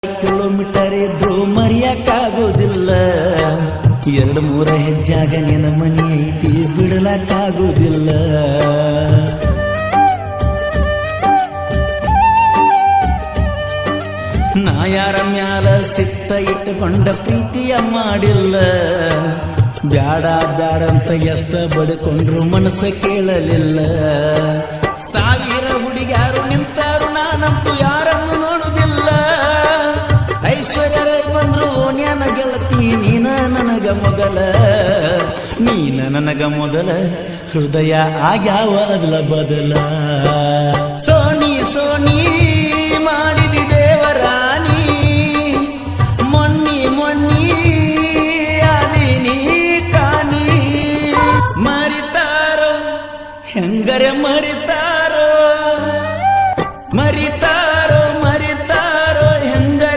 Kilometre ಇದ್ರು ಮರೆಯಕ್ಕಾಗೋದಿಲ್ಲ. 2-3 ಹೆಜ್ಜಾಗ ನಿನ್ನ ಮನೆ ಐತಿ ಬಿಡಲಕ್ಕಾಗೋದಿಲ್ಲ. ನಾ ಯಾರ ಮ್ಯಾಲ ಸಿಟ್ಟ ಇಟ್ಟುಕೊಂಡ ಪ್ರೀತಿಯ ಮಾಡಿಲ್ಲ. ಬ್ಯಾಡ ಬ್ಯಾಡ ಅಂತ ಎಷ್ಟ ಬಡ್ಕೊಂಡ್ರು ಮನಸ್ಸ ಕೇಳಲಿಲ್ಲ. 1000 ಹುಡುಗ್ಯಾರು ನಿಂತಾರು ನಾನಂತೂ ಯಾರನ್ನು ನೋಡುದಿಲ್ಲ. ಐಶ್ವರ್ಯ ಬಂದ್ರು ನ್ಯಾನ ಗೆಳತಿ ನೀನ ನನಗ ಮೊದಲ ಹೃದಯ ಆಗ್ಯಾವ ಅದಲ ಬದಲ. ಸೋನಿ